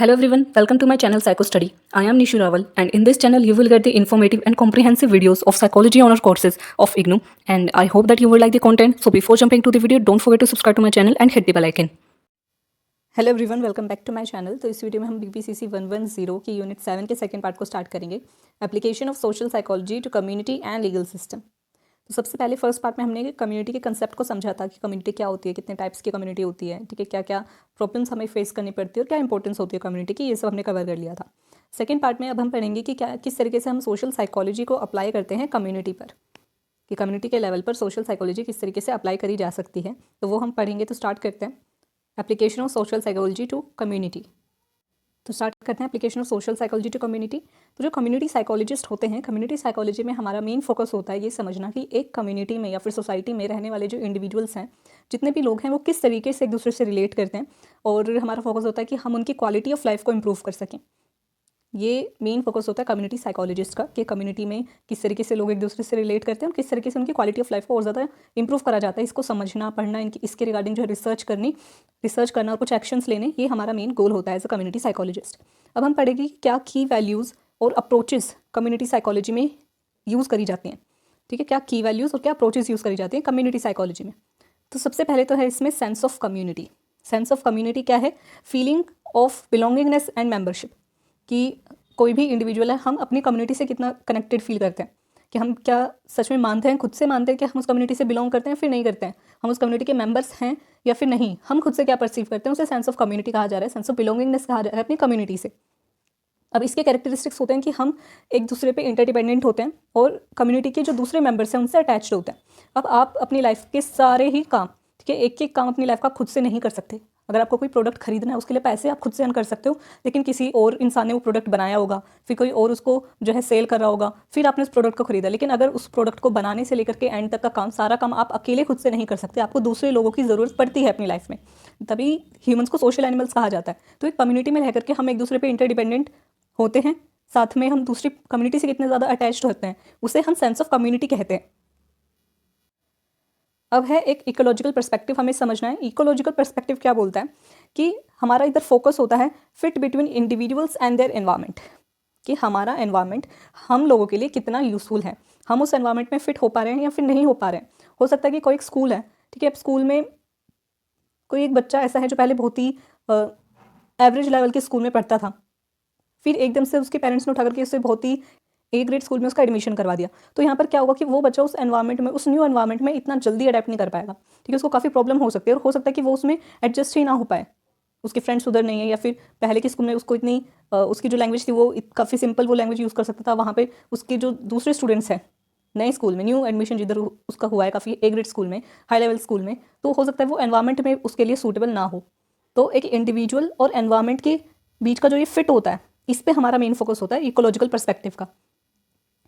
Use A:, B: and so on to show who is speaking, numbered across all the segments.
A: Hello everyone, welcome to my channel Psycho Study. I am Nishu Rawal and in this channel you will get the informative and comprehensive videos of psychology honor courses of IGNOU and I hope that you will like the content. So before jumping to the video, don't forget to subscribe to my channel and hit the bell icon. Hello everyone, welcome back to my channel. तो इस video में हम बीपीसीसी 110 की unit 7 के second part को start करेंगे, application of social psychology to community and legal system. तो सबसे पहले फर्स्ट पार्ट में हमने कम्युनिटी के कंसेप्ट को समझा था कि कम्युनिटी क्या होती है, कितने टाइप्स की कम्युनिटी होती है, ठीक है, क्या क्या प्रॉब्लम्स हमें फेस करनी पड़ती है और क्या इंपॉर्टेंस होती है कम्युनिटी की, ये सब हमने कवर कर लिया था। सेकेंड पार्ट में अब हम पढ़ेंगे कि क्या किस तरीके से हम सोशल साइकोलॉजी को अप्लाई करते हैं कम्युनिटी पर, कि कम्युनिटी के लेवल पर सोशल साइकोलॉजी किस तरीके से अप्लाई करी जा सकती है। तो वो हम पढ़ेंगे। तो स्टार्ट करते हैं application of social psychology to community. तो स्टार्ट करते हैं application of social psychology to community. तो जो कम्युनिटी साइकोलॉजिस्ट होते हैं, कम्युनिटी साइकोलॉजी में हमारा मेन फोकस होता है ये समझना कि एक कम्युनिटी में या फिर सोसाइटी में रहने वाले जो इंडिविजुअल्स हैं, जितने भी लोग हैं, वो किस तरीके से एक दूसरे से रिलेट करते हैं, और हमारा फोकस होता है कि हम उनकी क्वालिटी ऑफ लाइफ को इम्प्रूव कर सकें। ये मेन फोकस होता है कम्युनिटी साइकोलॉजिस्ट का, कि कम्युनिटी में किस तरीके से लोग एक दूसरे से रिलेट करते हैं और किस तरीके से उनकी क्वालिटी ऑफ लाइफ को और ज़्यादा इंप्रूव करा जाता है। इसको समझना, पढ़ना, इसके रिगार्डिंग जो है रिसर्च करना और कुछ एक्शंस लेने, ये हमारा मेन गोल होता है एज अ कम्युनिटी साइकोलॉजिस्ट। अब हम पढ़ेंगे कि क्या की वैल्यूज़ और अप्रोचेस कम्युनिटी साइकोलॉजी में यूज़ करी जाती हैं, ठीक है, क्या की वैल्यूज़ और क्या अप्रोचेस यूज़ करी जाती हैं कम्युनिटी साइकोलॉजी में। तो सबसे पहले तो है इसमें sense of community. Sense of community क्या है? Feeling of belongingness and membership, कि कोई भी इंडिविजुअल है, हम अपनी कम्युनिटी से कितना कनेक्टेड फील करते हैं, कि हम क्या सच में मानते हैं, खुद से मानते हैं कि हम उस कम्युनिटी से बिलोंग करते हैं फिर नहीं करते हैं, हम उस कम्युनिटी के मेंबर्स हैं या फिर नहीं, हम खुद से क्या परसीव करते हैं, उसे सेंस ऑफ कम्युनिटी कहा जा रहा है, सेंस ऑफ बिलोंगिंगनेस कहा जा रहा है अपनी कम्युनिटी से। अब इसके कैरेक्टरिस्टिक्स होते हैं कि हम एक दूसरे पे इंटरडिपेंडेंट होते हैं और कम्युनिटी के जो दूसरे मेंबर्स हैं उनसे अटैच्ड होते हैं। अब आप अपनी लाइफ के सारे ही काम, ठीक है, एक एक काम अपनी लाइफ का खुद से नहीं कर सकते। अगर आपको कोई प्रोडक्ट खरीदना है, उसके लिए पैसे आप खुद से अर्न कर सकते हो, लेकिन किसी और इंसान ने वो प्रोडक्ट बनाया होगा, फिर कोई और उसको जो है सेल कर रहा होगा, फिर आपने उस प्रोडक्ट को खरीदा। लेकिन अगर उस प्रोडक्ट को बनाने से लेकर के एंड तक का काम, सारा काम आप अकेले खुद से नहीं कर सकते, आपको दूसरे लोगों की ज़रूरत पड़ती है अपनी लाइफ में, तभी ह्यूमंस को सोशल एनिमल्स कहा जाता है। तो एक कम्युनिटी में रह करके हम एक दूसरे पर इंटरडिपेंडेंट होते हैं, साथ में हम दूसरी कम्युनिटी से कितने ज़्यादा अटैच्ड होते हैं, उसे हम सेंस ऑफ कम्युनिटी कहते हैं। अब है एक इकोलॉजिकल पर्सपेक्टिव, हमें समझना है इकोलॉजिकल पर्सपेक्टिव क्या बोलता है, कि हमारा इधर फोकस होता है fit between individuals and their environment, कि हमारा एनवायरनमेंट हम लोगों के लिए कितना यूज़फुल है, हम उस एनवायरनमेंट में फिट हो पा रहे हैं या फिर नहीं हो पा रहे हैं। हो सकता है कि कोई एक स्कूल है, ठीक है, अब स्कूल में कोई एक बच्चा ऐसा है जो पहले बहुत ही एवरेज लेवल के स्कूल में पढ़ता था, फिर एकदम से उसके पेरेंट्स ने उठा करके उससे बहुत ही ए ग्रेड स्कूल में उसका एडमिशन करवा दिया। तो यहाँ पर क्या होगा कि वो बच्चा उस एनवायरनमेंट में, उस न्यू एनवायरनमेंट में इतना जल्दी अडेप्ट नहीं कर पाएगा, ठीक है, उसको काफ़ी प्रॉब्लम हो सकती है और हो सकता है कि वो उसमें एडजस्ट ही ना हो पाए, उसके फ्रेंड्स उधर नहीं है, या फिर पहले के स्कूल में उसको इतनी उसकी जो लैंग्वेज थी वो काफ़ी सिंपल वो लैंग्वेज यूज़ कर सकता था, वहाँ पर उसके जो दूसरे स्टूडेंट्स हैं नए स्कूल में, न्यू एडमिशन जिधर उसका हुआ है काफ़ी ए ग्रेड स्कूल में, हाई लेवल स्कूल में, तो हो सकता है वो एनवायरनमेंट में उसके लिए सूटेबल ना हो। तो एक इंडिविजुअल और एनवायरनमेंट के बीच का जो ये फिट होता है, इस पे हमारा मेन फोकस होता है इकोलॉजिकल पर्सपेक्टिव का।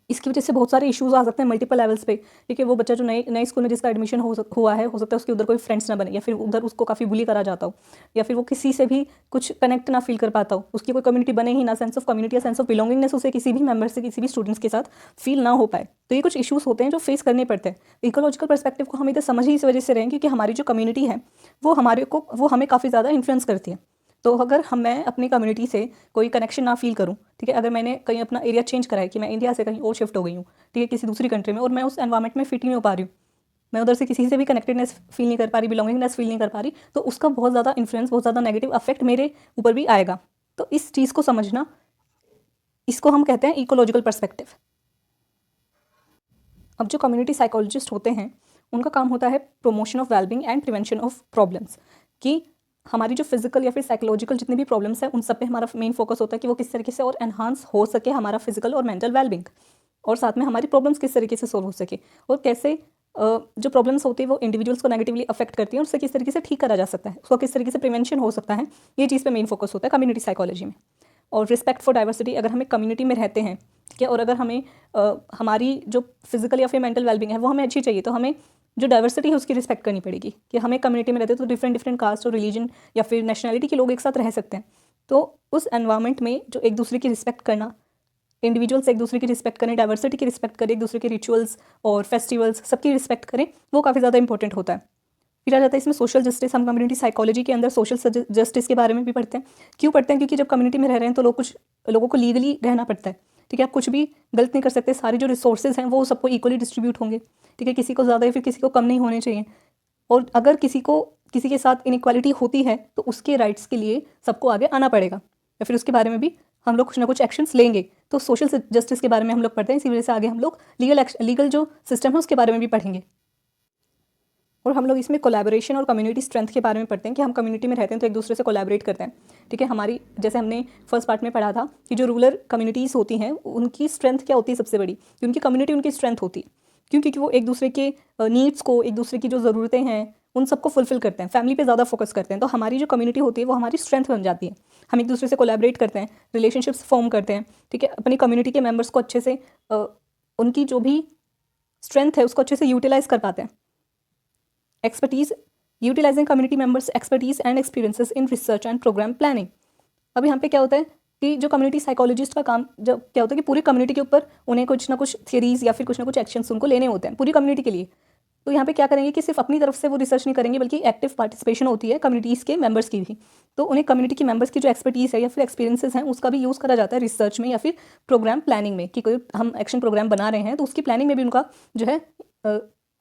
A: इसकी वजह से बहुत सारे इश्यूज आ सकते हैं मल्टीपल लेवल्स पे, क्योंकि वो बच्चा जो नए स्कूल में जिसका एडमिशन हुआ है, हो सकता है उसके उधर कोई फ्रेंड्स ना बने, या फिर उधर उसको काफ़ी बुली करा जाता हो, या फिर वो किसी से भी कुछ कनेक्ट ना फील कर पाता हो, उसकी कोई कम्युनिटी बने ही ना, सेंस ऑफ कम्युनिटी या सेंस ऑफ बिलोंगिंगनेस उसे किसी भी मेंबर से, किसी भी स्टूडेंट्स के साथ फील ना हो पाए। तो ये कुछ इशूज़ होते हैं जो फेस करने पड़ते हैं। इकोलॉजिकल पर्सपेक्टिव को हम इधर समझ ही इस वजह से रहे हैं क्योंकि हमारी जो कम्युनिटी है वो हमें काफ़ी ज़्यादा इन्फ्लुएंस करती है। तो अगर मैं अपनी कम्युनिटी से कोई कनेक्शन ना फील करूँ, ठीक है, अगर मैंने कहीं अपना एरिया चेंज करा है, कि मैं इंडिया से कहीं और शिफ्ट हो गई हूँ, ठीक है, किसी दूसरी कंट्री में, और मैं उस एनवायरनमेंट में फिट ही नहीं हो पा रही हूँ, मैं उधर से किसी से भी कनेक्टेडनेस फील नहीं कर पा रही, बिलोंगिंगनेस फील नहीं कर पा रही, तो उसका बहुत ज़्यादा इन्फ्लुएंस, बहुत ज़्यादा नेगेटिव अफेक्ट मेरे ऊपर भी आएगा। तो इस चीज़ को समझना, इसको हम कहते हैं इकोलॉजिकल पर्सपेक्टिव। अब जो कम्युनिटी साइकोलॉजिस्ट होते हैं उनका काम होता है promotion of wellbeing and prevention of problems, कि हमारी जो फिजिकल या फिर साइकोलॉजिकल जितनी भी प्रॉब्लम्स हैं उन सब पे हमारा मेन फोकस होता है कि वो किस तरीके से और एनहांस हो सके हमारा फिजिकल और मेंटल वेलबींग, और साथ में हमारी प्रॉब्लम्स किस तरीके से सोल्व हो सके, और कैसे जो प्रॉब्लम्स होती है वो इंडिविजुअल्स को नेगेटिवली अफेक्ट करती है और उससे किस तरीके से ठीक करा जा सकता है, उसको किस तरीके से प्रिवेंशन हो सकता है, ये चीज़ पे मेन फोकस होता है कम्युनिटी साइकोलॉजी में। और रिस्पेक्ट फॉर डाइवर्सिटी, अगर हमें कम्युनिटी में रहते हैं, ठीक है, और अगर हमें हमारी जो फिजिकल या फिर मेंटल वेलबींग है वो हमें अच्छी चाहिए, तो हमें जो डाइवर्सिटी है उसकी रिस्पेक्ट करनी पड़ेगी, कि हमें कम्युनिटी में रहते हैं तो डिफरेंट कास्ट और रिलीजन या फिर नेशनलिटी के लोग एक साथ रह सकते हैं। तो उस एनवायरनमेंट में जो एक दूसरे की रिस्पेक्ट करना, इंडिविजुअल्स एक दूसरे की रिस्पेक्ट करें, डाइवर्सिटी की रिस्पेक्ट करें, एक दूसरे के रिचुअल्स और फेस्टिवल्स सबकी रिस्पेक्ट करें, वो काफ़ी ज़्यादा इंपॉर्टेंट होता है। फिर आ जाता है इसमें सोशल जस्टिस। हम कम्युनिटी साइकोलॉजी के अंदर सोशल जस्टिस के बारे में भी पढ़ते हैं। क्यों पढ़ते हैं? क्योंकि जब कम्युनिटी में रह रहे हैं तो लोगों को लीगली रहना पड़ता है। ठीक है, आप कुछ भी गलत नहीं कर सकते। सारे जो रिसोर्सेज हैं वो सबको इक्वली डिस्ट्रीब्यूट होंगे। ठीक है, किसी को ज़्यादा या फिर किसी को कम नहीं होने चाहिए। और अगर किसी के साथ इनइक्वालिटी होती है तो उसके राइट्स के लिए सबको आगे आना पड़ेगा, या फिर उसके बारे में भी हम लोग कुछ ना कुछ एक्शंस लेंगे। तो सोशल जस्टिस के बारे में हम लोग पढ़ते हैं। इसी वजह से आगे हम लोग लीगल जो सिस्टम है उसके बारे में भी पढ़ेंगे। और हम लोग इसमें कोलैबोरेशन और कम्युनिटी स्ट्रेंथ के बारे में पढ़ते हैं कि हम कम्युनिटी में रहते हैं तो एक दूसरे से कोलैबोरेट करते हैं। ठीक है, हमारी जैसे हमने फर्स्ट पार्ट में पढ़ा था कि जो रूरल कम्युनिटीज़ होती हैं उनकी स्ट्रेंथ क्या होती है सबसे बड़ी, कि उनकी कम्युनिटी उनकी स्ट्रेंथ होती है। क्यों? क्योंकि वो एक दूसरे के नीड्स को, एक दूसरे की जो ज़रूरतें हैं उन सबको फुलफिल करते हैं, फैमिली पे ज़्यादा फोकस करते हैं। तो हमारी जो कम्युनिटी होती है वो हमारी स्ट्रेंथ बन जाती है। हम एक दूसरे से कोलैबोरेट करते हैं, रिलेशनशिप्स फॉर्म करते हैं। ठीक है, अपनी कम्युनिटी के मेम्बर्स को अच्छे से उनकी जो भी स्ट्रेंथ है उसको अच्छे से यूटिलाइज कर पाते हैं। Expertise, utilising community members expertise and experiences in research and programme planning. अब यहाँ पे क्या होता है कि जो कम्युनिटी साइकोलॉजिस्ट का काम जब क्या होता है कि पूरी कम्युनिटी के ऊपर उन्हें कुछ ना कुछ थियरीज या फिर कुछ ना कुछ एक्शंस उनको लेने होते हैं पूरी कम्युनिटी के लिए। तो यहाँ पे क्या करेंगे कि सिर्फ अपनी तरफ से वो रिसर्च नहीं करेंगे, बल्कि एक्टिव पार्टिसिपेशन होती है कम्युनिटीज़ के मेंबर्स की भी। तो उन्हें कम्युनिटी के मेंबर्स की जो एक्सपर्टीज़ है या फिर एक्सपीरियंसेस हैं उसका भी यूज़ करा जाता है रिसर्च में या फिर प्रोग्राम प्लानिंग में, कि कोई हम एक्शन प्रोग्राम बना रहे हैं तो उसकी प्लानिंग में भी उनका जो है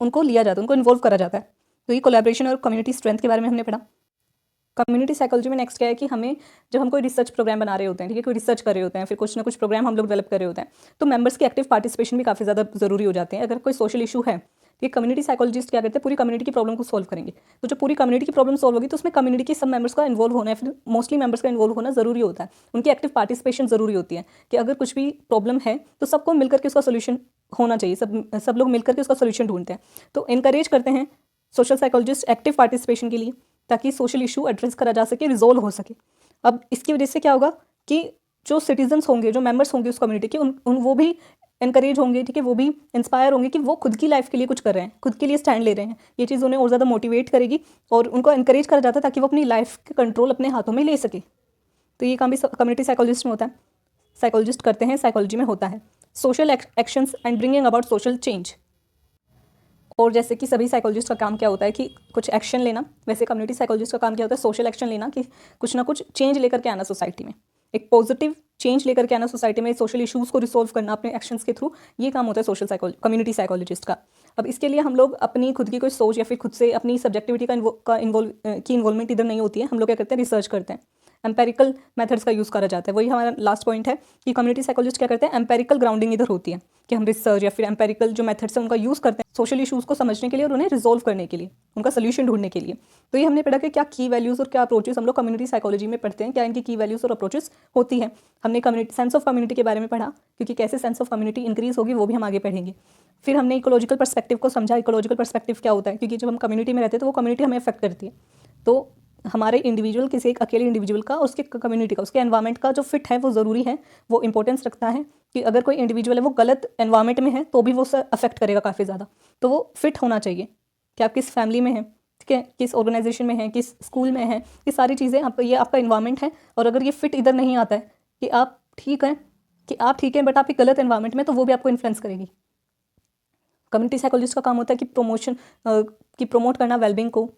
A: उनको लिया जाता है, उनको इन्वॉल्व करा जाता है। तो ये कोलैबोरेशन और कम्युनिटी स्ट्रेंथ के बारे में हमने पढ़ा। कम्युनिटी साइकोलॉजी में नेक्स्ट क्या है कि हमें जब हम कोई रिसर्च प्रोग्राम बना रहे होते हैं, ठीक है, कोई रिसर्च कर रहे होते हैं, फिर कुछ ना कुछ प्रोग्राम हम लोग डेवलप कर रहे होते हैं, तो मेंबर्स की एक्टिव पार्टिसिपेशन भी काफ़ी ज़्यादा जरूरी हो जाते हैं। अगर कोई सोशल इशू है, ये कम्युनिटी साइकोलॉजिस्ट क्या करते हैं, पूरी कम्युनिटी की प्रॉब्लम को सॉल्व करेंगे। तो जब पूरी कम्युनिटी की प्रॉब्लम सॉल्व होगी तो उसमें कम्युनिटी के सब मेंबर्स का इन्वॉल्व होना है, फिर मोस्टली मेंबर्स का इन्वॉल्व होना जरूरी होता है। उनकी एक्टिव पार्टिसिपेशन जरूरी होती है कि अगर कुछ भी प्रॉब्लम है तो सबको मिलकर के उसका सोल्यूशन होना चाहिए, सब लोग मिलकर के उसका सोल्यूशन ढूंढते हैं। तो इनकरेज करते हैं सोशल साइकोलॉजिस्ट एक्टिव पार्टिसिपेशन के लिए, ताकि सोशल इशू एड्रेस करा जा सके, रिजोल्व हो सके। अब इसकी वजह से क्या होगा कि जो सिटीजन्स होंगे, जो मेंबर्स होंगे उस कम्युनिटी के, उन वो भी इनकरेज होंगे, ठीक है, वो भी इंस्पायर होंगे कि वो खुद की लाइफ के लिए कुछ कर रहे हैं, खुद के लिए स्टैंड ले रहे हैं। ये चीज़ उन्हें और ज़्यादा मोटिवेट करेगी और उनको इनकरेज करा जाता है ताकि वो अपनी लाइफ का कंट्रोल अपने हाथों में ले सके। तो ये काम भी कम्युनिटी साइकोलॉजिस्ट में होता है, साइकोलॉजिस्ट करते हैं, साइकोलॉजी में होता है। Social actions and bringing about social change. और जैसे कि सभी साइकोलॉजिस्ट का काम क्या होता है कि कुछ एक्शन लेना, वैसे कम्युनिटी साइकोलॉजिस्ट का काम क्या होता है, सोशल एक्शन लेना, कि कुछ ना कुछ चेंज लेकर के आना सोसाइटी में, एक पॉजिटिव चेंज लेकर के आना सोसाइटी में, सोशल इश्यूज़ को रिसोल्व करना अपने एक्शंस के थ्रू। ये काम होता है कम्युनिटी साइकोलॉजिस्ट का। अब इसके लिए हम लोग अपनी खुद की कोई सोच या फिर खुद से अपनी सब्जेक्टिविटी की इन्वॉल्वमेंट इधर नहीं होती है। हम लोग क्या करते हैं, रिसर्च करते हैं, एम्पेरिकल मेथड्स का यूज़ करा जाता है। वही हमारा लास्ट पॉइंट है कि कम्युनिटी साइकोलॉजिस्ट क्या करते हैं, एम्पेरिकल ग्राउंडिंग इधर होती है कि हम रिसर्च या फिर एम्पेरिकल जो मेथड्स हैं उनका यूज़ करते हैं सोशल इशूज़ को समझने के लिए और उन्हें रिजोल्व करने के लिए, उनका सोल्यूशन ढूंढने के लिए। तो ये हमने पढ़ा कि क्या की वैल्यूज़ और क्या अप्रोचेस हम लोग कम्युनिटी साइकोलॉजी में पढ़ते हैं, क्या इनकी की वैल्यूज़ और अप्रोचेस होती है। हमने कम्युनिटी सेंस ऑफ कम्युनिटी के बारे में पढ़ा, क्योंकि कैसे सेंस ऑफ कम्युनिटी इंक्रीज होगी वो भी हम आगे पढ़ेंगे। फिर हमने इकोलॉजिकल पर्सपेक्टिव को समझा, इकोलॉजिकल पर्सपेक्टिव क्या होता है, क्योंकि जब हम कम्युनिटी में रहते हैं तो वो कम्युनिटी हमें अफेक्ट करती है। तो हमारे इंडिविजुअल, किसी एक अकेले इंडिविजुअल का, उसके कम्युनिटी का, उसके एनवायरनमेंट का जो फिट है वो ज़रूरी है, वो इंपॉर्टेंस रखता है। कि अगर कोई इंडिविजुअल है वो गलत एनवायरनमेंट में है तो भी वो उसे अफेक्ट करेगा काफ़ी ज़्यादा। तो वो फिट होना चाहिए कि आप किस फैमिली में हैं, ठीक है, किस ऑर्गेनाइजेशन में हैं, किस स्कूल में हैं, ये सारी चीज़ें ये आपका इन्वायरमेंट है। और अगर ये फिट इधर नहीं आता है कि आप ठीक हैं बट आप एक गलत एनवायरनमेंट में, तो वो भी आपको इन्फ्लुएंस करेगी। कम्युनिटी साइकोलॉजिस्ट का काम होता है कि प्रमोट करना वेलबींग को,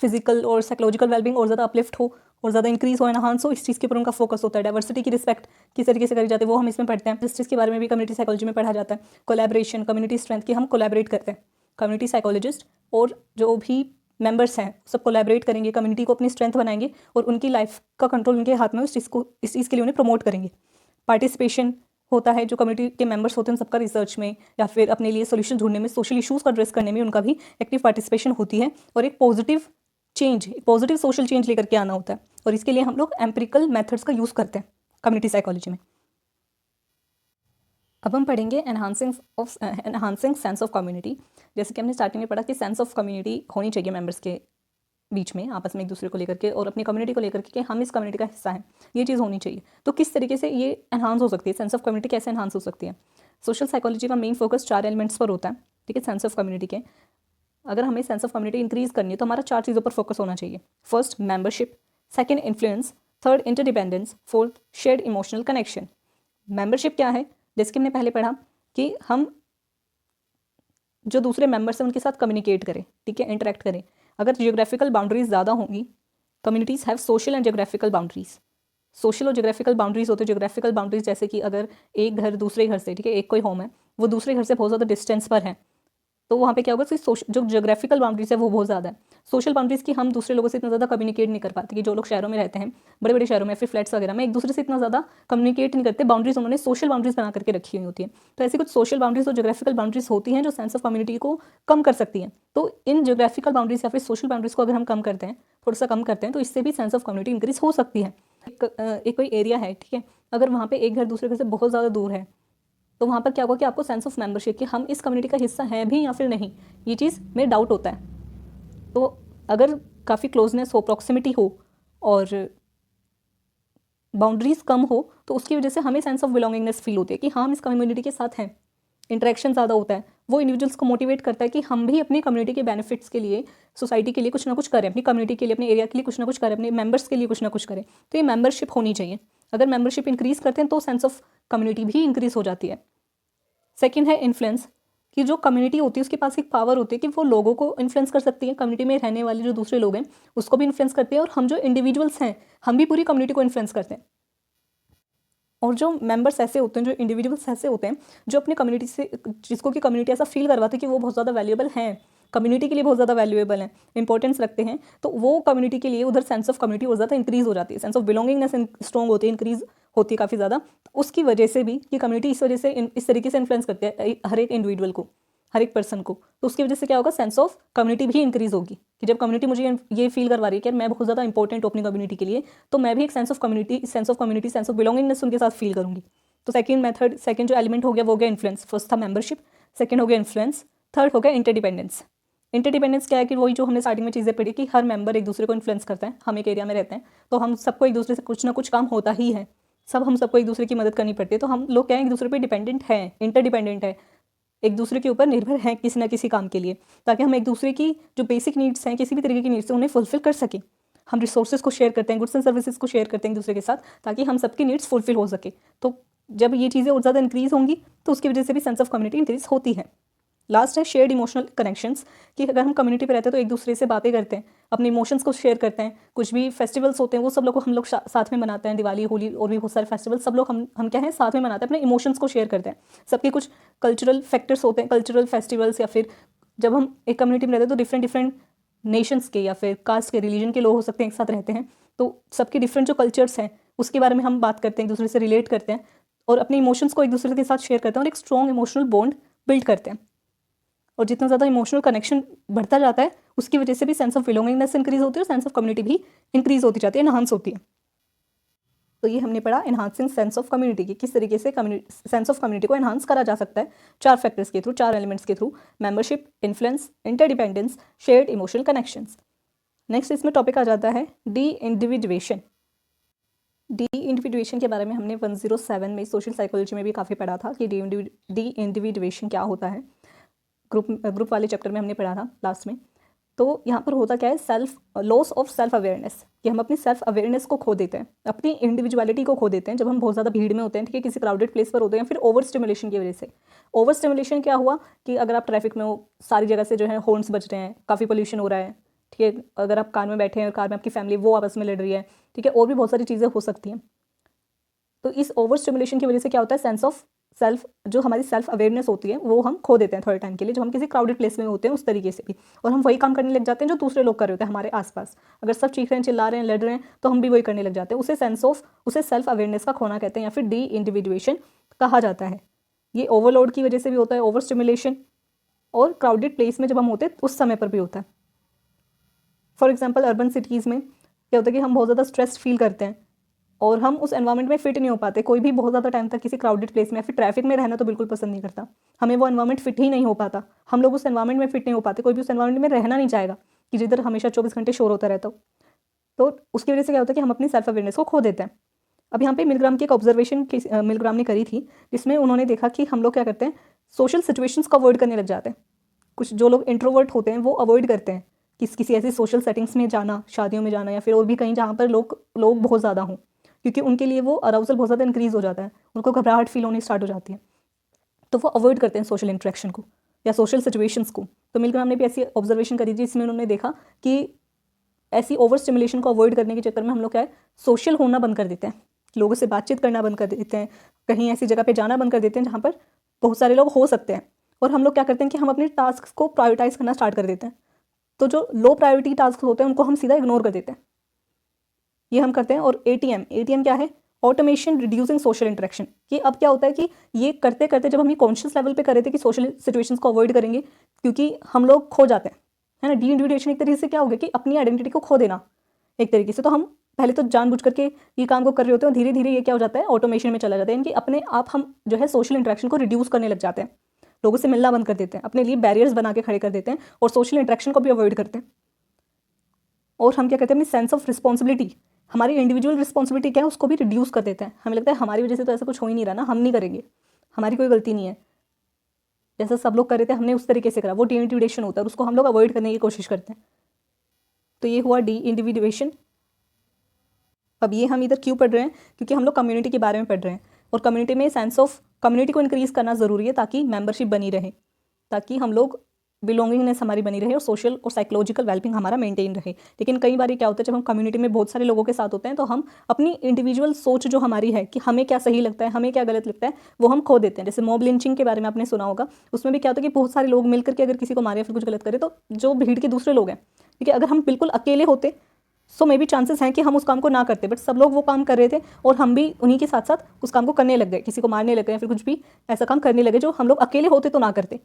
A: फिजिकल और साइकोलॉजिकल वेलबींग और ज़्यादा अपलिफ्ट हो और ज़्यादा इंक्रीज हो, एनहांस हो, इस चीज़ के ऊपर उनका फोकस होता है। डाइवर्सिटी की रिस्पेक्ट किस तरीके से करी जाती है वो हम इसमें पढ़ते हैं। जस्टिस के बारे में भी कम्युनिटी साइकोलॉजी में पढ़ा जाता है। कोलैबोरेशन, कम्युनिटी स्ट्रेंथ की हम कोलैबोरेट करते हैं, कम्युनिटी साइकोलॉजिस्ट और जो भी मेंबर्स हैं सब कोलैबोरेट करेंगे, कम्युनिटी को अपनी स्ट्रेंथ बनाएंगे और उनकी लाइफ का कंट्रोल उनके हाथ में, इस चीज़ के लिए उन्हें प्रमोट करेंगे। पार्टिसिपेशन होता है, जो कम्युनिटी के मेंबर्स होते हैं सबका रिसर्च में या फिर अपने लिए सोल्यूशन ढूंढने में, सोशल इश्यूज़ को एड्रेस करने में उनका भी एक्टिव पार्टिसिपेशन होती है। और एक पॉजिटिव सोशल चेंज लेकर के आना होता है। और इसके लिए हम लोग एम्पिरिकल मेथड्स का यूज़ करते हैं कम्युनिटी साइकोलॉजी में। अब हम पढ़ेंगे एनहांसिंग सेंस ऑफ कम्युनिटी। जैसे कि हमने स्टार्टिंग में पढ़ा कि सेंस ऑफ कम्युनिटी होनी चाहिए मेंबर्स के बीच में, आपस में एक दूसरे को लेकर के और अपनी कम्युनिटी को लेकर के कि हम इस कम्युनिटी का हिस्सा हैं, ये चीज़ होनी चाहिए। तो किस तरीके से ये एनहांस हो सकती है, सेंस ऑफ कम्युनिटी कैसे एनहांस हो सकती है? सोशल साइकोलॉजी का मेन फोकस 4 एलिमेंट्स पर होता है, ठीक है, सेंस ऑफ कम्युनिटी के। अगर हमें सेंस ऑफ कम्युनिटी इंक्रीज करनी है तो हमारा 4 चीज़ों पर फोकस होना चाहिए। First, membership, second, influence, third, interdependence, fourth, shared emotional connection. Membership क्या है? जैसे कि हमने पहले पढ़ा कि हम जो दूसरे मेंबर्स हैं उनके साथ कम्युनिकेट करें, ठीक है, इंटरेक्ट करें। अगर जियोग्राफिकल बाउंड्रीज ज़्यादा होंगी, communities have social and geographical boundaries. Social और जियोग्राफिकल बाउंड्रीज होते हैं। जियोग्राफिकल बाउंड्रीज जैसे कि अगर एक घर दूसरे घर से, ठीक है, एक कोई होम है, वो दूसरे घर से बहुत ज़्यादा डिस्टेंस पर है, तो वहाँ पे क्या होगा कि जो जियोग्राफिकल बाउंड्रीज है वो बहुत ज़्यादा है। सोशल बाउंड्रीज की हम दूसरे लोगों से इतना ज़्यादा कम्युनिकेट नहीं कर पाते, कि जो लोग शहरों में रहते हैं, बड़े बड़े शहरों में, फिर फ्लैट्स वगैरह में एक दूसरे से इतना ज़्यादा कम्युनिकेट नहीं करते। बाउंड्रीज उन्होंने सोशल बाउंड्रीज बना करके रखी हुई होती है। तो ऐसी कुछ सोशल बाउंड्रीज और जियोग्राफिकल बाउंड्रीज होती हैं जो सेंस ऑफ कम्युनिटी को कम कर सकती हैं। तो इन जियोग्राफिकल बाउंड्रीज या फिर सोशल बाउंड्रीज को अगर हम कम करते हैं, थोड़ा सा कम करते हैं, तो इससे भी सेंस ऑफ कम्युनिटी इंक्रीज हो सकती है। एक कोई एरिया है, ठीक है, अगर वहाँ पे एक घर दूसरे घर से बहुत ज़्यादा दूर है, तो वहाँ पर क्या होगा कि आपको सेंस ऑफ मेंबरशिप कि हम इस कम्युनिटी का हिस्सा हैं भी या फिर नहीं, ये चीज़ में डाउट होता है। तो अगर काफ़ी क्लोजनेस हो, प्रॉक्सिमिटी हो और बाउंड्रीज कम हो, तो उसकी वजह से हमें सेंस ऑफ बिलोंगिंगनेस फील होती है कि हाँ हम इस कम्युनिटी के साथ हैं। इंटरेक्शन ज़्यादा होता है, वो इंडिविजुअल्स को मोटिवेट करता है कि हम भी अपनी कम्युनिटी के बेनिफिट्स के लिए, सोसाइटी के लिए कुछ ना कुछ करें, अपनी कम्युनिटी के लिए, अपने एरिया के लिए कुछ ना कुछ करें, अपने मेंबर्स के लिए कुछ ना कुछ करें। तो ये मेंबरशिप होनी चाहिए। अगर मेंबरशिप इंक्रीज़ करते हैं तो सेंस ऑफ कम्युनिटी भी इंक्रीज़ हो जाती है। सेकेंड है इन्फ्लुएंस, कि जो कम्युनिटी होती है उसके पास एक पावर होती है कि वो लोगों को इन्फ्लुएंस कर सकती है। कम्युनिटी में रहने वाले जो दूसरे लोग हैं उसको भी इन्फ्लुएंस करते हैं, और हम जो इंडिविजुअल्स हैं हम भी पूरी कम्युनिटी को इन्फ्लुएंस करते हैं। और जो मेंबर्स ऐसे होते हैं, जो इंडिविजुअल्स ऐसे होते हैं जो अपने कम्युनिटी से, जिसको कि कम्युनिटी ऐसा फील करवाती है कि वो बहुत ज़्यादा वैल्यूएबल हैं, कम्युनिटी के लिए बहुत ज़्यादा वैल्यूएबल हैं, इंपॉर्टेंस रखते हैं, तो वो कम्युनिटी के लिए उधर सेंस ऑफ कम्युनिटी और ज़्यादा इंक्रीज़ हो जाती है। सेंस ऑफ बिलोंगिंगनेस स्ट्रॉन्ग होती है, इंक्रीज़ होती है काफ़ी ज़्यादा। तो उसकी वजह से भी कि कम्युनिटी इस वजह से इस तरीके से इन्फ्लुएंस करते हैं हर एक इंडिविजुअल को, हर एक पर्सन को, तो उसकी वजह से क्या होगा, सेंस ऑफ कम्युनिटी भी इंक्रीज़ होगी। कि जब कम्युनिटी मुझे ये फील करवा रही है कि मैं बहुत ज़्यादा इंपॉर्टेंट हूँ अपनी कम्युनिटी के लिए, तो मैं भी एक sense of community, sense of belongingness उनके साथ फील करूँगी। तो सेकंड जो एलिमेंट हो गया वो हो गया इन्फ्लुएंस। फर्स्ट था मेंबरशिप, सेकंड हो गया इन्फ्लुएंस, थर्ड हो गया इंटरडिपेंडेंस। इंटरडिपेंडेंस क्या है कि वही जो हमने स्टार्टिंग में चीज़ें पढ़ी कि हर मेंबर एक दूसरे को इन्फ्लुएंस करता है। हम एक एरिया में रहते हैं तो हम सबको एक दूसरे से कुछ ना कुछ काम होता ही है, हम सबको एक दूसरे की मदद करनी पड़ती है। तो हम लोग क्या है, एक दूसरे पर डिपेंडेंट हैं, इंटरडिपेंडेंट है, एक दूसरे के ऊपर निर्भर हैं किसी ना किसी काम के लिए, ताकि हम एक दूसरे की जो बेसिक नीड्स हैं, किसी भी तरीके की नीड्स हैं, उन्हें फुलफिल कर सकें। हम रिसोर्सेज को शेयर करते हैं, गुड्स एंड सर्विसेज को शेयर करते हैं एक दूसरे के साथ, ताकि हम सबकी नीड्स फुलफिल हो सके। तो जब ये चीज़ें और ज़्यादा इंक्रीज़ होंगी तो उसकी वजह से भी सेंस ऑफ कम्युनिटी इंक्रीज़ होती है। लास्ट है शेयर्ड इमोशनल कनेक्शंस, कि अगर हम कम्युनिटी पे रहते हैं तो एक दूसरे से बातें करते हैं, अपने इमोशंस को शेयर करते हैं। कुछ भी फेस्टिवल्स होते हैं वो सब लोग हम लोग साथ में मनाते हैं, दिवाली, होली और भी बहुत सारे फेस्टिवल सब लोग हम क्या है साथ में मनाते हैं, अपने इमोशंस को शेयर करते हैं। सबके कुछ कल्चरल फैक्टर्स होते हैं, कल्चरल फेस्टिवल्स, या फिर जब हम एक कम्युनिटी में रहते हैं तो डिफरेंट डिफरेंट नेशंस के या फिर कास्ट के, रिलीजन के लोग हो सकते हैं, एक साथ रहते हैं। तो सबके डिफरेंट जो कल्चर्स हैं उसके बारे में हम बात करते हैं, एक दूसरे से रिलेट करते हैं और अपने इमोशंस को एक दूसरे के साथ शेयर करते हैं और एक स्ट्रॉन्ग इमोशनल बॉन्ड बिल्ड करते हैं। और जितना ज़्यादा इमोशनल कनेक्शन बढ़ता जाता है उसकी वजह से भी सेंस ऑफ बिलोंगिंगनेस इंक्रीज होती है और सेंस ऑफ कम्युनिटी भी इंक्रीज होती जाती है, एनहांस होती है। तो ये हमने पढ़ा एनहांसिंग सेंस ऑफ कम्युनिटी की, किस तरीके से सेंस ऑफ कम्युनिटी को एनहांस करा जा सकता है, 4 फैक्टर्स के थ्रू, 4 एलिमेंट्स के through: membership, influence, interdependence, shared emotional connections. Next इसमें टॉपिक आ जाता है डी इंडिविजुएशन। डी इंडिविजुएशन के बारे में हमने 107 में सोशल साइकोलॉजी में भी काफ़ी पढ़ा था कि डी इंडिविजुएशन क्या होता है। ग्रुप वाले चैप्टर में हमने पढ़ा था लास्ट में। तो यहाँ पर होता क्या है, लॉस ऑफ सेल्फ अवेयरनेस, कि हम अपनी सेल्फ अवेयरनेस को खो देते हैं, अपनी इंडिविजुअलिटी को खो देते हैं जब हम बहुत ज़्यादा भीड़ में होते हैं, ठीक है, किसी क्राउडेड प्लेस पर होते हैं, फिर ओवर स्टिमुलेशन की वजह से। ओवर स्टिमुलेशन क्या हुआ कि अगर आप ट्रैफिक में हो, सारी जगह से जो है हॉर्न्स बज रहे हैं, काफ़ी पोल्यूशन हो रहा है, ठीक है, अगर आप कार में बैठे हैं और कार में आपकी फैमिली वो आपस में लड़ रही है, ठीक है, और भी बहुत सारी चीज़ें हो सकती हैं। तो इस ओवर स्टिमुलेशन की वजह से क्या होता है, सेंस ऑफ सेल्फ, जो हमारी सेल्फ अवेयरनेस होती है वो हम खो देते हैं थोड़े टाइम के लिए, जब हम किसी क्राउडेड प्लेस में होते हैं उस तरीके से भी, और हम वही काम करने लग जाते हैं जो दूसरे लोग कर रहे होते हैं हमारे आसपास। अगर सब चीख रहे हैं, चिल्ला रहे हैं, लड़ रहे हैं, तो हम भी वही करने लग जाते हैं। उसे सेल्फ अवेयरनेस का खोना कहते हैं, या फिर डी इंडिविजुएशन कहा जाता है। ये ओवरलोड की वजह से भी होता है, ओवर स्टिमुलेशन, और क्राउडेड प्लेस में जब हम होते हैं उस समय पर भी होता है। फॉर एग्जाम्पल अर्बन सिटीज़ में क्या होता है कि हम बहुत ज़्यादा स्ट्रेस फील करते हैं और हम उस एनवायरनमेंट में फिट नहीं हो पाते। कोई भी बहुत ज़्यादा टाइम तक किसी क्राउडेड प्लेस में या फिर ट्रैफिक में रहना तो बिल्कुल पसंद नहीं करता, हमें वो एनवायरनमेंट फिट ही नहीं हो पाता, हम लोग उस एनवायरनमेंट में फिट नहीं हो पाते। कोई भी उस एनवायरनमेंट में रहना नहीं चाहेगा कि जिधर हमेशा 24 घंटे शोर होता रहता हो। तो उसकी वजह से क्या होता है कि हम अपनी सेल्फ अवेयरनेस को खो देते हैं। अब यहाँ पे मिलग्राम की एक ऑब्जर्वेशन मिलग्राम ने करी थी, जिसमें उन्होंने देखा कि हम लोग क्या करते हैं, सोशल सिचुएशंस को अवॉइड करने लग जाते हैं। कुछ जो लोग इंट्रोवर्ट होते हैं वो अवॉइड करते हैं किसी ऐसी सोशल सेटिंग्स में जाना, शादियों में जाना या फिर और भी कहीं जहाँ पर लोग बहुत ज़्यादा हों, क्योंकि उनके लिए वो अराउजल बहुत ज़्यादा इंक्रीज़ हो जाता है, उनको घबराहट फील होनी स्टार्ट हो जाती है, तो वो अवॉइड करते हैं सोशल इंटरेक्शन को। या सोशल सिचुएशंस को। तो मिलग्राम ने भी ऐसी ऑब्जर्वेशन करी थी जिसमें उन्होंने देखा कि ऐसी ओवर स्टिमुलेशन को अवॉइड करने के चक्कर में हम लोग क्या है, सोशल होना बंद कर देते हैं, लोगों से बातचीत करना बंद कर देते हैं, कहीं ऐसी जगह पे जाना बंद कर देते हैं जहाँ पर बहुत सारे लोग हो सकते हैं। और हम लोग क्या करते हैं कि हम अपने टास्क को प्रायोरिटाइज करना स्टार्ट कर देते हैं। तो जो लो प्रायोरिटी टास्क होते हैं उनको हम सीधा इग्नोर कर देते हैं, ये हम करते हैं। और एटीएम क्या है, ऑटोमेशन रिड्यूसिंग सोशल इंटरेक्शन। कि अब क्या होता है कि ये करते करते जब हम ये कॉन्शियस लेवल पे कर रहे थे कि सोशल सिचुएशंस को अवॉइड करेंगे, क्योंकि हम लोग खो जाते हैं, है ना। डी इंडिविजुएशन एक तरीके से क्या हो गया कि अपनी आइडेंटिटी को खो देना एक तरीके से। तो हम पहले तो जानबूझ करके ये काम को कर रहे होते हैं और धीरे धीरे ये क्या हो जाता है, ऑटोमेशन में चला जाता है। यानी कि अपने आप हम जो है सोशल इंटरेक्शन को रिड्यूस करने लग जाते हैं, लोगों से मिलना बंद कर देते हैं, अपने लिए बैरियर्स बना के खड़े कर देते हैं और सोशल इंटरेक्शन को भी अवॉइड करते हैं। और हम क्या करते हैं, अपनी सेंस ऑफ रिस्पॉन्सिबिलिटी, हमारी इंडिविजुअल रिस्पॉन्सिबिलिटी क्या है, उसको भी रिड्यूस कर देते हैं। हमें लगता है हमारी वजह से तो ऐसा कुछ हो ही नहीं रहा ना, हम नहीं करेंगे, हमारी कोई गलती नहीं है, जैसा सब लोग कर रहे थे हमने उस तरीके से करा। वो डी इंडिविजुएशन होता है और उसको हम लोग अवॉइड करने की कोशिश करते हैं। तो ये हुआ डी इंडिविजुएशन। अब ये हम इधर क्यों पढ़ रहे हैं, क्योंकि हम लोग कम्युनिटी के बारे में पढ़ रहे हैं और कम्युनिटी में सेंस ऑफ कम्युनिटी को इंक्रीज़ करना ज़रूरी है ताकि मेंबरशिप बनी रहे, ताकि हम लोग बिलोंगिंगनेस हमारी बनी रहे और सोशल और साइकोलॉजिकल वेलबिंग हमारा मेंटेन रहे। लेकिन कई बार क्या होता है, जब हम कम्युनिटी में बहुत सारे लोगों के साथ होते हैं तो हम अपनी इंडिविजुअल सोच जो हमारी है कि हमें क्या सही लगता है, हमें क्या गलत लगता है, वो हम खो देते हैं। जैसे मॉब लिंचिंग के बारे में आपने सुना होगा, उसमें भी क्या होता है कि बहुत सारे लोग मिलकर के अगर किसी को मारे या फिर कुछ गलत करे तो जो भीड़ के दूसरे लोग हैं, ठीक है, अगर हम बिल्कुल अकेले होते सो मे बी चांसेस हैं कि हम उस काम को ना करते, बट सब लोग वो काम कर रहे थे और हम भी उन्हीं के साथ साथ उस काम को करने लग गए, किसी को मारने लग गए या फिर कुछ भी ऐसा काम करने लगे जो हम लोग अकेले होते तो ना करते।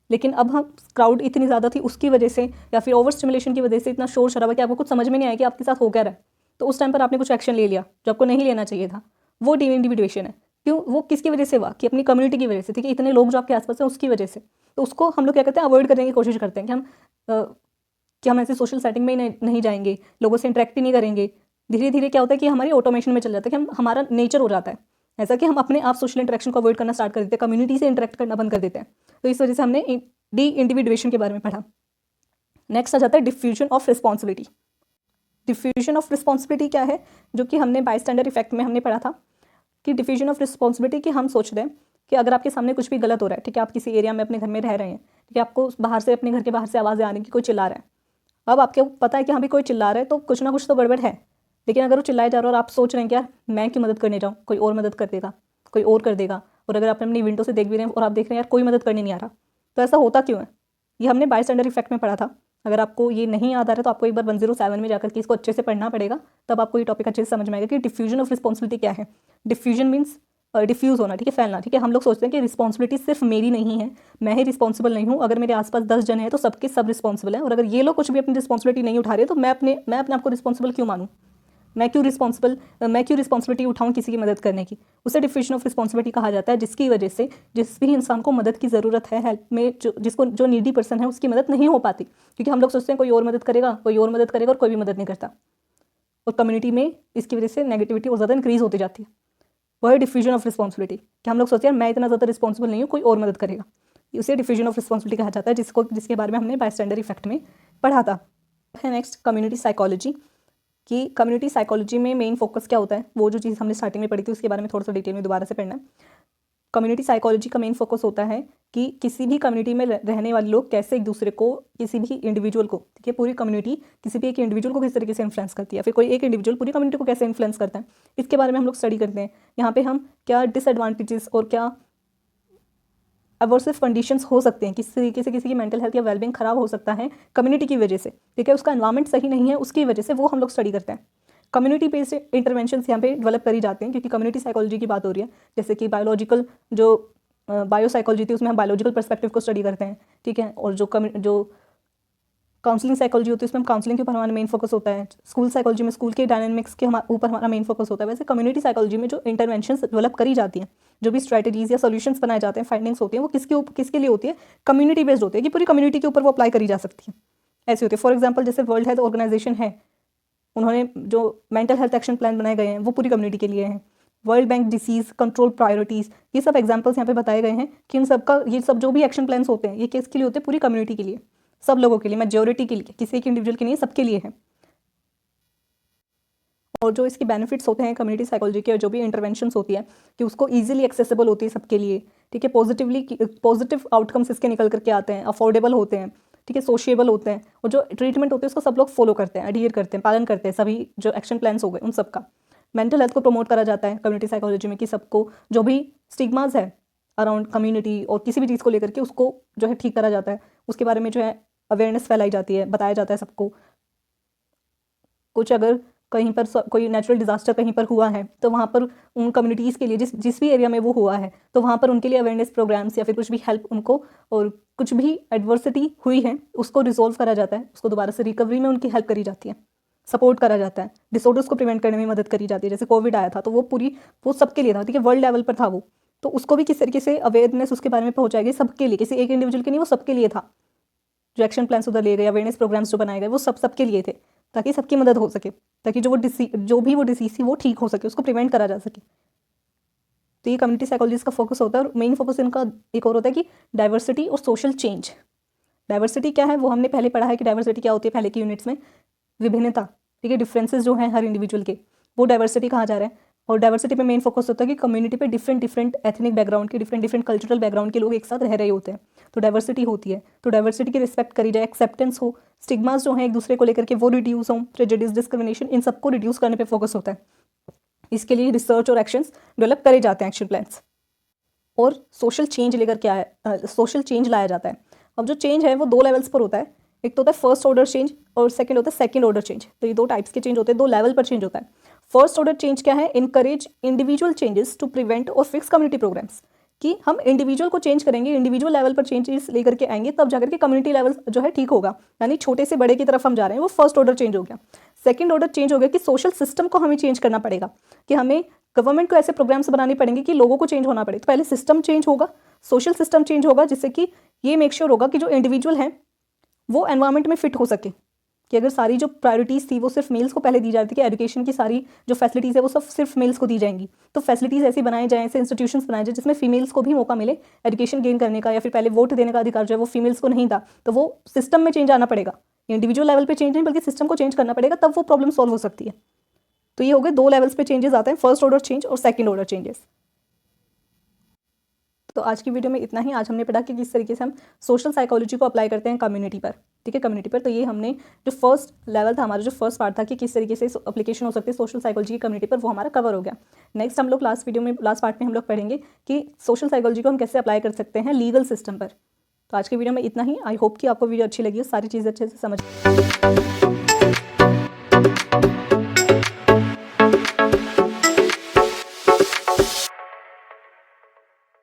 A: लेकिन अब हम क्राउड इतनी ज़्यादा थी उसकी वजह से या फिर ओवर स्टिमुलेशन की वजह से इतना शोर शराबा कि आपको कुछ समझ में नहीं आया कि आपके साथ हो क्या रहा है, तो उस टाइम पर आपने कुछ एक्शन ले लिया जो आपको नहीं लेना चाहिए था। वो डी इंडिविजुएशन है। क्यों, वो किसकी वजह से हुआ, कि अपनी कम्युनिटी की वजह से, ठीक है, इतने लोग जो आपके आसपास हैं उसकी वजह से। तो उसको हम लोग क्या करते हैं, अवॉइड करने की कोशिश करते हैं कि हम ऐसे सोशल सेटिंग में ही नहीं जाएंगे, लोगों से इंटरेक्ट ही नहीं करेंगे। धीरे धीरे क्या होता है कि हमारी ऑटोमेशन में चल जाता है कि हमारा नेचर हो जाता है ऐसा कि हम अपने आप सोशल इंटरेक्शन को अवॉइड करना स्टार्ट कर देते हैं, कम्युनिटी से इंटरेक्ट करना बंद कर देते हैं। तो इस वजह से हमने डी इंडिविजुएशन के बारे में पढ़ा। नेक्स्ट आ जाता है diffusion of responsibility. Diffusion of responsibility क्या है, जो कि हमने बायस्टैंडर इफेक्ट में हमने पढ़ा था कि डिफ्यूजन ऑफ रिस्पॉन्सिबिलिटी कि हम सोच रहे हैं कि अगर आपके सामने कुछ भी गलत हो रहा है, ठीक है, आप किसी एरिया में अपने घर में रह रहे हैं, ठीक है, आपको बाहर से अपने घर के बाहर से आवाज़ें आ रही कि कोई चिल्ला रहा है। अब आपको पता है कि हाँ भी कोई चिल्ला रहा है तो कुछ ना कुछ तो गड़बड़ है, लेकिन अगर वो चिल्लाए जा रहा है और आप सोच रहे हैं कि यार मैं क्यों मदद करने जाऊँ, कोई और मदद कर देगा, कोई और कर देगा, और अगर आप अपनी विंडो से देख भी रहे हैं और आप देख रहे हैं यार कोई मदद करने नहीं आ रहा, तो ऐसा होता क्यों है, ये हमने बायस्टैंडर इफेक्ट में पढ़ा था। अगर आपको ये नहीं याद आ रहा है तो आपको एक बार 107 में जाकर के इसको अच्छे से पढ़ना पड़ेगा, तब आपको ये टॉपिक अच्छे से समझ में आएगा कि डिफ्यूजन ऑफ रिस्पॉन्सिबिलिटी क्या है। डिफ्यूजन मीन्स डिफ्यूज़ होना, ठीक है, फैलना, ठीक है। हम लोग सोचते हैं कि रिस्पॉन्सिबिलिटी सिर्फ मेरी नहीं है, मैं ही रिस्पॉन्सिबल नहीं हूँ, अगर मेरे आसपास 10 जन हैं तो सबके सब रिस्पॉन्सिबल हैं, और अगर ये लोग कुछ भी अपनी रिस्पॉन्सिबिलिटी नहीं उठा रहे तो मैं अपने आप को रिस्पॉन्सिबल क्यों मानूँ, मैं क्यों रिस्पॉन्सिबिलिटी उठाऊँ किसी की मदद करने की। उसे डिफ्यूजन ऑफ रिस्पॉन्सिबिलिटी कहा जाता है, जिसकी वजह से जिस भी इंसान को मदद की ज़रूरत है, हेल्प में जो नीडी पर्सन है उसकी मदद नहीं हो पाती, क्योंकि हम लोग सोचते हैं कोई और मदद करेगा और कोई भी मदद नहीं करता, और कम्युनिटी में इसकी वजह से नेगेटिविटी और ज़्यादा इंक्रीज़ होती जाती है। वह है डिफ्यूजन ऑफ रिस्पॉन्सिबिलिटी कि हम लोग सोचते हैं मैं इतना ज़्यादा रिस्पॉन्सिबल नहीं हूँ, कोई और मदद करेगा। उसे डिफ्यूजन ऑफ रिस्पॉन्सिबिलिटी कहा जाता है, जिसके बारे में हमने बायस्टैंडर इफेक्ट में पढ़ा था। है नेक्स्ट कम्युनिटी साइकोलॉजी। कि कम्युनिटी साइकोलॉजी में मेन फोकस क्या होता है, वो जो चीज़ हमने स्टार्टिंग में पढ़ी थी उसके बारे में थोड़ा सा डिटेल में दोबारा से पढ़ना है। कम्युनिटी साइकोलॉजी का मेन फोकस होता है कि किसी भी कम्युनिटी में रहने वाले लोग कैसे एक दूसरे को, किसी भी इंडिविजुअल को, ठीक है, पूरी कम्युनिटी किसी भी एक इंडिविजुअल को किस तरीके से इन्फ्लुएंस करती है, फिर कोई एक इंडिविजुअल पूरी कम्युनिटी को कैसे इन्फ्लुएंस करता है, इसके बारे में हम लोग स्टडी करते हैं। यहाँ पे हम क्या डिसएडवांटेजेस और क्या एवर्सिव कंडीशंस हो सकते हैं, किस तरीके से किसी की मेंटल हेल्थ या वेलबींग खराब हो सकता है कम्युनिटी की वजह से, ठीक है, उसका एनवायरमेंट सही नहीं है उसकी वजह से, वो हम लोग स्टडी करते हैं। कम्युनिटी बेस्ड इंटरवेंशंस यहाँ पे डेवलप करी जाते हैं, क्योंकि कम्युनिटी साइकोलॉजी की बात हो रही है। जैसे कि बायोलॉजिकल जो बायोसाइकोलॉजी थी उसमें हम बायोलॉजिकल पर्सपेक्टिव को स्टडी करते हैं, ठीक है, और जो काउंसलिंग साइकोलॉजी होती है उसमें हम काउंसलिंग के ऊपर हमारा मेन फोकस होता है। स्कूल साइकोलॉजी में स्कूल के डायनामिक्स के ऊपर हमारा मेन फोकस होता है। वैसे कम्युनिटी साइकोलॉजी में जो इंटरवेंशंस डेवलप करी जाती हैं, जो भी स्ट्रैटेजीज या सॉल्यूशंस बनाए जाते हैं, फाइंडिंग्स होती हैं, वो किसके लिए होती है, कम्युनिटी बेस्ड होती है, कि पूरी कम्युनिटी के ऊपर वो अप्लाई करी जा सकती है। ऐसी होती है। फॉर एग्जाम्पल जैसे वर्ल्ड हेल्थ ऑर्गेनाइजेशन है, उन्होंने जो मेंटल हेल्थ एक्शन प्लान बनाए गए हैं वो पूरी कम्युनिटी के लिए हैं। World bank disease control priorities, ये सब एग्जांपल्स यहाँ पे बताए गए हैं कि इन सब का, ये सब जो भी एक्शन प्लान्स होते हैं ये किसके लिए होते हैं, पूरी कम्युनिटी के लिए, सब लोगों के लिए, मेजॉरिटी के लिए, किसी एक इंडिविजुअल के लिए, सबके लिए है। और जो इसकी बेनिफिट्स होते हैं कम्युनिटी साइकोलॉजी के, और जो भी इंटरवेंशंस होती है कि उसको ईजिली एक्सेसिबल होती है सबके लिए, ठीक है, पॉजिटिव आउटकम्स इसके निकल करके आते हैं, अफोर्डेबल होते हैं, ठीक है, सोशिएबल होते हैं, और जो ट्रीटमेंट होती है उसको सब लोग फॉलो करते हैं, एडहियर करते हैं, पालन करते हैं, सभी जो एक्शन प्लान्स हो गए उन सब का। मेंटल हेल्थ को प्रमोट करा जाता है कम्युनिटी साइकोलॉजी में कि सबको जो भी स्टिग्मास है अराउंड कम्युनिटी और किसी भी चीज़ को लेकर के उसको जो है ठीक करा जाता है, उसके बारे में जो है अवेयरनेस फैलाई जाती है, बताया जाता है सबको। कुछ अगर कहीं पर कोई नेचुरल डिजास्टर कहीं पर हुआ है तो वहाँ पर उन कम्युनिटीज़ के लिए जिस भी एरिया में वो हुआ है तो वहाँ पर उनके लिए अवेयरनेस प्रोग्राम्स या फिर कुछ भी हेल्प उनको, और कुछ भी एडवर्सिटी हुई है उसको रिजोल्व करा जाता है, उसको दोबारा से रिकवरी में उनकी हेल्प करी जाती है, सपोर्ट करा जाता है, डिसऑर्डर्स को प्रिवेंट करने में मदद करी जाती है। जैसे कोविड आया था तो वो सबके लिए था, ठीक है, वर्ल्ड लेवल पर था वो, तो उसको भी किस तरीके से अवेयरनेस उसके बारे में पहुंचाएगी सबके लिए, किसी एक इंडिविजुअल के नहीं, वो सबके लिए था। जो एक्शन प्लान्स उधर लिए गए, अवेयरनेस प्रोग्राम्स जो बनाए गए वो सबके लिए थे, ताकि सबकी मदद हो सके, ताकि जो भी डिसीज थी वो ठीक हो सके, उसको प्रिवेंट करा जा सके। तो ये कम्युनिटी साइकोलॉजिस्ट का फोकस होता है, और मेन फोकस इनका एक और होता है कि डाइवर्सिटी और सोशल चेंज। डाइवर्सिटी क्या है वो हमने पहले पढ़ा है कि डाइवर्सिटी क्या होती है पहले की यूनिट्स में, विभिन्नता, ठीक है, डिफरेंसेस जो हैं हर इंडिविजुअल के, वो डाइवर्सिटी कहा जा रहा है। और डाइवर्सिटी पे मेन फोकस होता है कि कम्युनिटी पे डिफरेंट एथनिक बैकग्राउंड के, डिफरेंट कल्चरल बैकग्राउंड के लोग एक साथ रह रहे होते हैं, तो डाइवर्सिटी होती है। तो डाइवर्सिटी की रिस्पेक्ट करी जाए, एक्सेप्टेंस हो, स्टिग्मास जो हैं एक दूसरे को लेकर के वो रिड्यूस हों, प्रेजुडिस, डिस्क्रिमिनेशन, इन सबको रिड्यूस करने पर फोकस होता है। इसके लिए रिसर्च और एक्शंस डेवलप करे जाते हैं, एक्शन प्लान्स। और सोशल चेंज लेकर के सोशल चेंज लाया जाता है। अब जो चेंज है वो 2 लेवल्स पर होता है, एक तो होता है फर्स्ट ऑर्डर चेंज और सेकंड होता है सेकंड ऑर्डर चेंज। तो ये 2 टाइप्स के चेंज होते हैं, 2 लेवल पर चेंज होता है। फर्स्ट ऑर्डर चेंज क्या है, encourage individual changes to prevent और फिक्स कम्युनिटी प्रोग्राम्स, कि हम इंडिविजुअल को चेंज करेंगे, इंडिविजुअल लेवल पर चेंजेस लेकर के आएंगे, तब जाकर के कम्युनिटी लेवल जो है ठीक होगा, यानी छोटे से बड़े की तरफ हम जा रहे हैं, वो फर्स्ट ऑर्डर चेंज हो गया। सेकंड ऑर्डर चेंज हो गया कि सोशल सिस्टम को हमें चेंज करना पड़ेगा, कि हमें गवर्नमेंट को ऐसे प्रोग्राम्स बनाने पड़ेंगे कि लोगों को चेंज होना पड़े। तो पहले सिस्टम चेंज होगा, सोशल सिस्टम चेंज होगा, जिससे कि ये मेक श्योर होगा कि जो इंडिविजुअल हैं वो एनवायरनमेंट में फिट हो सके, कि अगर सारी जो प्रायोरिटीज़ थी वो सिर्फ मेल्स को पहले दी जाती थी कि एजुकेशन की सारी जो फैसिलिटीज़ है वो सब सिर्फ मेल्स को दी जाएंगी, तो फैसिलिटीज़ ऐसी बनाए जाएँ, ऐसे इंस्टीट्यूशंस बनाए जाए जिसमें फीमेल्स को भी मौका मिले एजुकेशन गेन करने का, या फिर पहले वोट देने का अधिकार जो है वो फीमेल्स को नहीं था, तो वो सिस्टम में चेंज आना पड़ेगा, इंडिविजुअल लेवल पर चेंज नहीं बल्कि सिस्टम को चेंज करना पड़ेगा, तब वो प्रॉब्लम सॉल्व हो सकती है। तो ये हो गए 2 लेवल्स पे चेंजेस आते हैं, फर्स्ट ऑर्डर चेंज और सेकंड ऑर्डर चेंजेस। तो आज की वीडियो में इतना ही। आज हमने पढ़ा कि किस तरीके से हम सोशल साइकोलॉजी को अप्लाई करते हैं कम्युनिटी पर, ठीक है, कम्युनिटी पर। तो ये हमने जो फर्स्ट लेवल था हमारा, जो फर्स्ट पार्ट था कि किस तरीके से एप्लीकेशन हो सकती है सोशल साइकोलॉजी की कम्युनिटी पर, वो हमारा कवर हो गया। नेक्स्ट हम लोग लास्ट पार्ट में हम लोग पढ़ेंगे कि सोशल साइकोलॉजी को हम कैसे अप्लाई कर सकते हैं लीगल सिस्टम पर। तो आज की वीडियो में इतना ही। आई होप कि आपको वीडियो अच्छी लगी हो, सारी चीज़ें अच्छे से समझ